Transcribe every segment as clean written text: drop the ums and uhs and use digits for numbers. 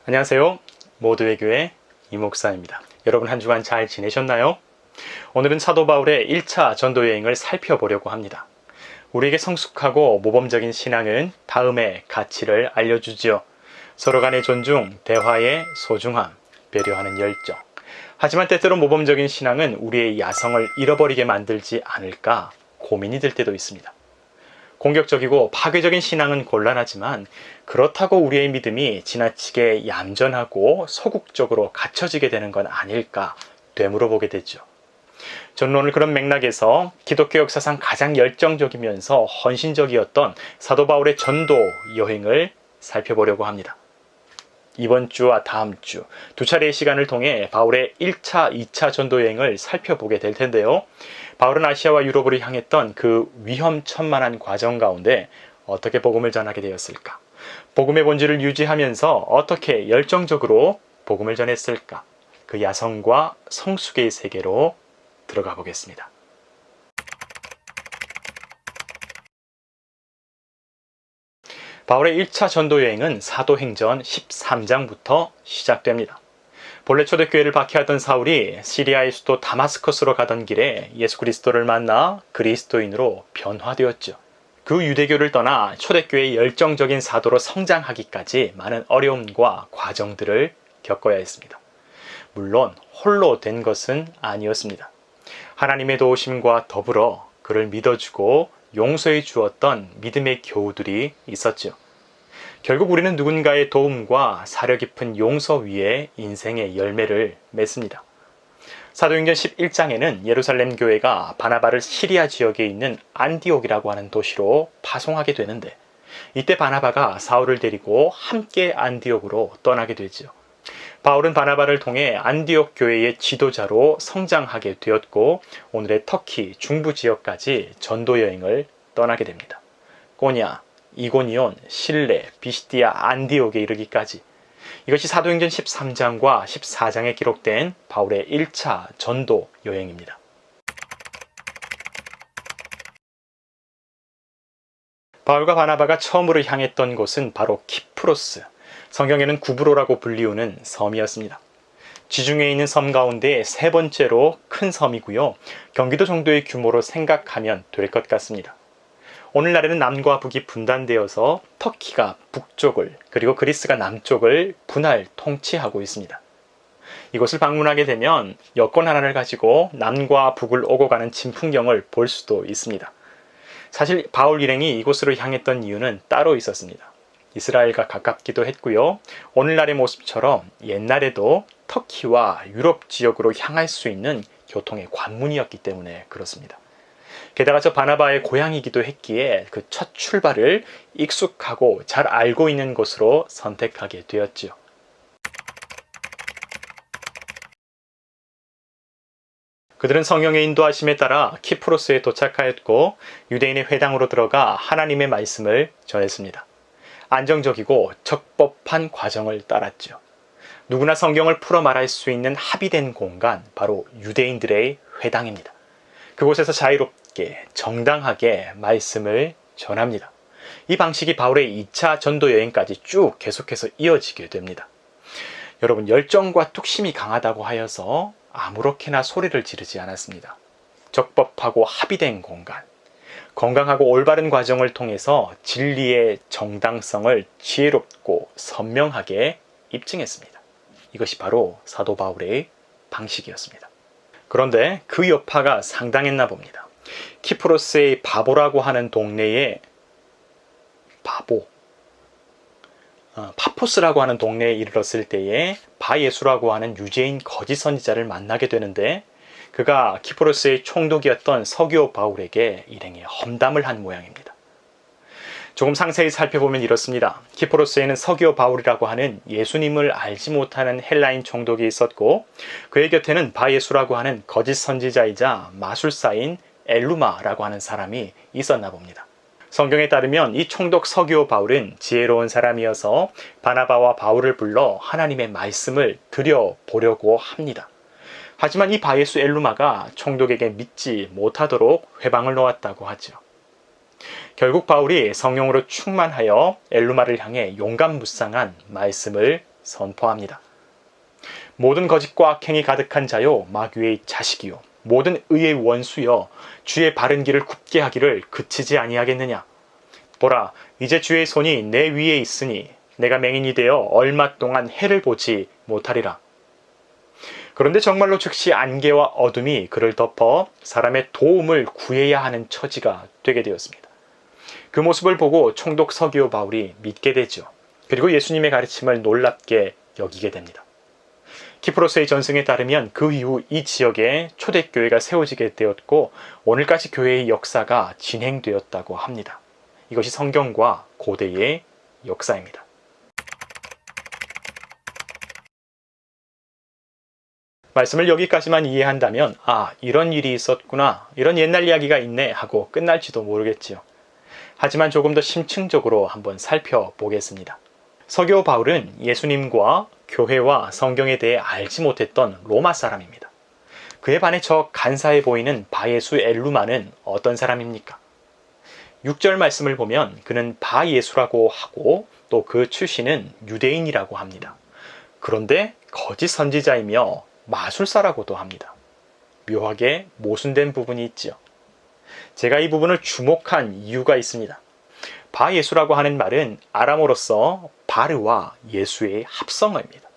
안녕하세요. 모두의 교회 이목사입니다. 여러분 한 주간 잘 지내셨나요? 오늘은 사도 바울의 1차 전도 여행을 살펴보려고 합니다. 우리에게 성숙하고 모범적인 신앙은 다음의 가치를 알려주지요. 서로 간의 존중, 대화의 소중함, 배려하는 열정. 하지만 때때로 모범적인 신앙은 우리의 야성을 잃어버리게 만들지 않을까 고민이 들 때도 있습니다. 공격적이고 파괴적인 신앙은 곤란하지만 그렇다고 우리의 믿음이 지나치게 얌전하고 소극적으로 갖춰지게 되는 건 아닐까 되물어보게 되죠. 저는 오늘 그런 맥락에서 기독교 역사상 가장 열정적이면서 헌신적이었던 사도 바울의 전도 여행을 살펴보려고 합니다. 이번 주와 다음 주 두 차례의 시간을 통해 바울의 1차, 2차 전도 여행을 살펴보게 될 텐데요. 바울은 아시아와 유럽으로 향했던 그 위험천만한 과정 가운데 어떻게 복음을 전하게 되었을까? 복음의 본질을 유지하면서 어떻게 열정적으로 복음을 전했을까? 그 야성과 성숙의 세계로 들어가 보겠습니다. 바울의 1차 전도 여행은 사도행전 13장부터 시작됩니다. 본래 초대교회를 박해하던 사울이 시리아의 수도 다마스커스로 가던 길에 예수 그리스도를 만나 그리스도인으로 변화되었죠. 그 유대교를 떠나 초대교회의 열정적인 사도로 성장하기까지 많은 어려움과 과정들을 겪어야 했습니다. 물론 홀로 된 것은 아니었습니다. 하나님의 도우심과 더불어 그를 믿어주고 용서해 주었던 믿음의 교우들이 있었죠. 결국 우리는 누군가의 도움과 사려 깊은 용서 위에 인생의 열매를 맺습니다. 사도행전 11장에는 예루살렘 교회가 바나바를 시리아 지역에 있는 안디옥이라고 하는 도시로 파송하게 되는데, 이때 바나바가 사울을 데리고 함께 안디옥으로 떠나게 되죠. 바울은 바나바를 통해 안디옥 교회의 지도자로 성장하게 되었고, 오늘의 터키 중부 지역까지 전도 여행을 떠나게 됩니다. 꼬냐, 이고니온, 실레, 비시디아, 안디옥에 이르기까지. 이것이 사도행전 13장과 14장에 기록된 바울의 1차 전도 여행입니다. 바울과 바나바가 처음으로 향했던 곳은 바로 키프로스, 성경에는 구브로라고 불리우는 섬이었습니다. 지중해에 있는 섬 가운데 세 번째로 큰 섬이고요. 경기도 정도의 규모로 생각하면 될 것 같습니다. 오늘날에는 남과 북이 분단되어서 터키가 북쪽을 그리고 그리스가 남쪽을 분할 통치하고 있습니다. 이곳을 방문하게 되면 여권 하나를 가지고 남과 북을 오고 가는 진풍경을 볼 수도 있습니다. 사실 바울 일행이 이곳으로 향했던 이유는 따로 있었습니다. 이스라엘과 가깝기도 했고요. 오늘날의 모습처럼 옛날에도 터키와 유럽 지역으로 향할 수 있는 교통의 관문이었기 때문에 그렇습니다. 게다가 저 바나바의 고향이기도 했기에 그 첫 출발을 익숙하고 잘 알고 있는 곳으로 선택하게 되었지요. 그들은 성령의 인도하심에 따라 키프로스에 도착하였고 유대인의 회당으로 들어가 하나님의 말씀을 전했습니다. 안정적이고 적법한 과정을 따랐죠. 누구나 성경을 풀어 말할 수 있는 합의된 공간, 바로 유대인들의 회당입니다. 그곳에서 자유롭게 정당하게 말씀을 전합니다. 이 방식이 바울의 2차 전도 여행까지 쭉 계속해서 이어지게 됩니다. 여러분, 열정과 뚝심이 강하다고 하여서 아무렇게나 소리를 지르지 않았습니다. 적법하고 합의된 공간, 건강하고 올바른 과정을 통해서 진리의 정당성을 지혜롭고 선명하게 입증했습니다. 이것이 바로 사도 바울의 방식이었습니다. 그런데 그 여파가 상당했나 봅니다. 키프로스의 바보라고 하는 동네에 파포스라고 하는 동네에 이르렀을 때에 바예수라고 하는 유재인 거짓 선지자를 만나게 되는데, 그가 키프로스의 총독이었던 서기오 바울에게 일행의 험담을 한 모양입니다. 조금 상세히 살펴보면 이렇습니다. 키프로스에는 서기오 바울이라고 하는 예수님을 알지 못하는 헬라인 총독이 있었고, 그의 곁에는 바예수라고 하는 거짓 선지자이자 마술사인 엘루마라고 하는 사람이 있었나 봅니다. 성경에 따르면 이 총독 서기오 바울은 지혜로운 사람이어서 바나바와 바울을 불러 하나님의 말씀을 드려보려고 합니다. 하지만 이 바예수 엘루마가 총독에게 믿지 못하도록 회방을 놓았다고 하죠. 결국 바울이 성령으로 충만하여 엘루마를 향해 용감무쌍한 말씀을 선포합니다. 모든 거짓과 악행이 가득한 자요 마귀의 자식이요 모든 의의 원수여 주의 바른 길을 굽게 하기를 그치지 아니하겠느냐. 보라, 이제 주의 손이 내 위에 있으니 내가 맹인이 되어 얼마 동안 해를 보지 못하리라. 그런데 정말로 즉시 안개와 어둠이 그를 덮어 사람의 도움을 구해야 하는 처지가 되게 되었습니다. 그 모습을 보고 총독 서기오 바울이 믿게 되죠. 그리고 예수님의 가르침을 놀랍게 여기게 됩니다. 키프로스의 전승에 따르면 그 이후 이 지역에 초대교회가 세워지게 되었고 오늘까지 교회의 역사가 진행되었다고 합니다. 이것이 성경과 고대의 역사입니다. 말씀을 여기까지만 이해한다면 이런 일이 있었구나, 이런 옛날 이야기가 있네 하고 끝날지도 모르겠지요. 하지만 조금 더 심층적으로 한번 살펴보겠습니다. 서기오 바울은 예수님과 교회와 성경에 대해 알지 못했던 로마 사람입니다. 그에 반해 저 간사해 보이는 바예수 엘루마는 어떤 사람입니까? 6절 말씀을 보면 그는 바예수라고 하고 또 그 출신은 유대인이라고 합니다. 그런데 거짓 선지자이며 마술사라고도 합니다. 묘하게 모순된 부분이 있지요. 제가 이 부분을 주목한 이유가 있습니다. 바예수라고 하는 말은 아람어로서 바르와 예수의 합성어입니다.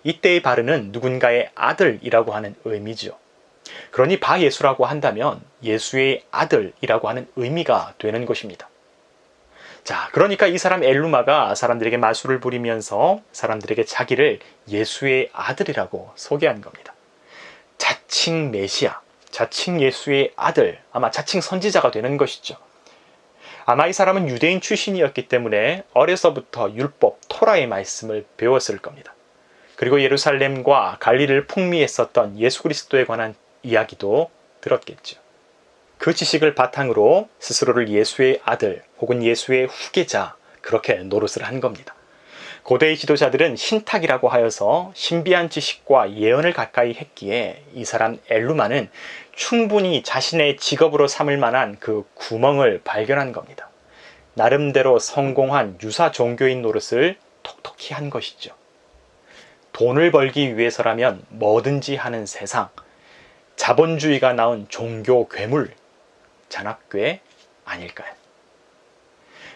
이때의 바르는 누군가의 아들이라고 하는 의미죠. 그러니 바예수라고 한다면 예수의 아들이라고 하는 의미가 되는 것입니다. 자, 그러니까 이 사람 엘루마가 사람들에게 마술을 부리면서 사람들에게 자기를 예수의 아들이라고 소개한 겁니다. 자칭 메시아, 자칭 예수의 아들, 아마 자칭 선지자가 되는 것이죠. 아마 이 사람은 유대인 출신이었기 때문에 어려서부터 율법, 토라의 말씀을 배웠을 겁니다. 그리고 예루살렘과 갈릴리를 풍미했었던 예수 그리스도에 관한 이야기도 들었겠죠. 그 지식을 바탕으로 스스로를 예수의 아들 혹은 예수의 후계자 그렇게 노릇을 한 겁니다. 고대의 지도자들은 신탁이라고 하여서 신비한 지식과 예언을 가까이 했기에 이 사람 엘루마는 충분히 자신의 직업으로 삼을 만한 그 구멍을 발견한 겁니다. 나름대로 성공한 유사 종교인 노릇을 톡톡히 한 것이죠. 돈을 벌기 위해서라면 뭐든지 하는 세상, 자본주의가 낳은 종교 괴물, 잔악괴 아닐까요?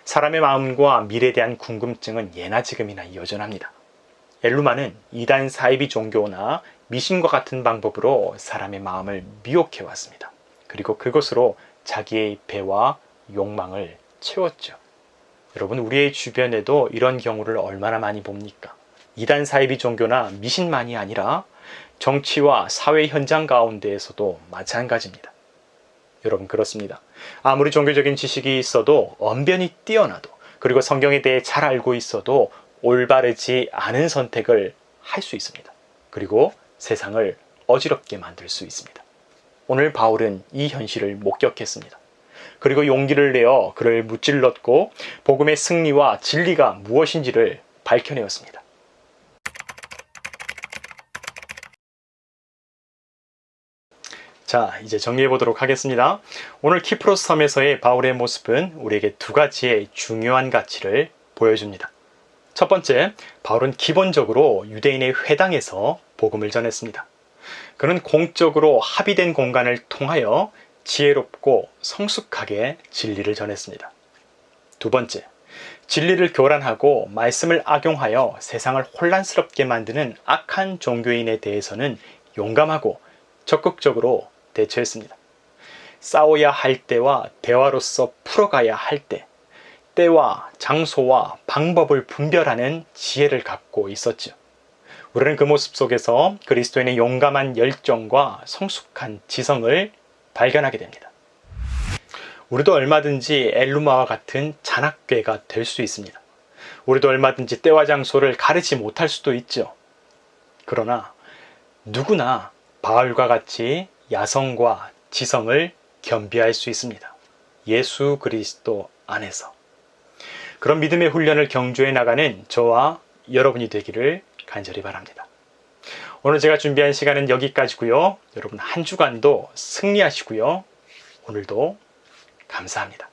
사람의 마음과 미래에 대한 궁금증은 예나 지금이나 여전합니다. 엘루마는 이단 사이비 종교나 미신과 같은 방법으로 사람의 마음을 미혹해 왔습니다. 그리고 그것으로 자기의 배와 욕망을 채웠죠. 여러분, 우리의 주변에도 이런 경우를 얼마나 많이 봅니까? 이단 사이비 종교나 미신만이 아니라 정치와 사회 현장 가운데에서도 마찬가지입니다. 여러분, 그렇습니다. 아무리 종교적인 지식이 있어도 언변이 뛰어나도 그리고 성경에 대해 잘 알고 있어도 올바르지 않은 선택을 할 수 있습니다. 그리고 세상을 어지럽게 만들 수 있습니다. 오늘 바울은 이 현실을 목격했습니다. 그리고 용기를 내어 그를 무찔렀고 복음의 승리와 진리가 무엇인지를 밝혀내었습니다. 자, 이제 정리해 보도록 하겠습니다. 오늘 키프로스 섬에서의 바울의 모습은 우리에게 두 가지의 중요한 가치를 보여줍니다. 첫 번째, 바울은 기본적으로 유대인의 회당에서 복음을 전했습니다. 그는 공적으로 합의된 공간을 통하여 지혜롭고 성숙하게 진리를 전했습니다. 두 번째, 진리를 교란하고 말씀을 악용하여 세상을 혼란스럽게 만드는 악한 종교인에 대해서는 용감하고 적극적으로 대처했습니다. 싸워야 할 때와 대화로서 풀어가야 할 때, 때와 장소와 방법을 분별하는 지혜를 갖고 있었죠. 우리는 그 모습 속에서 그리스도인의 용감한 열정과 성숙한 지성을 발견하게 됩니다. 우리도 얼마든지 엘루마와 같은 잔악괴가 될 수 있습니다. 우리도 얼마든지 때와 장소를 가르치 못할 수도 있죠. 그러나 누구나 바울과 같이 야성과 지성을 겸비할 수 있습니다. 예수 그리스도 안에서. 그런 믿음의 훈련을 경주해 나가는 저와 여러분이 되기를 간절히 바랍니다. 오늘 제가 준비한 시간은 여기까지고요. 여러분 한 주간도 승리하시고요. 오늘도 감사합니다.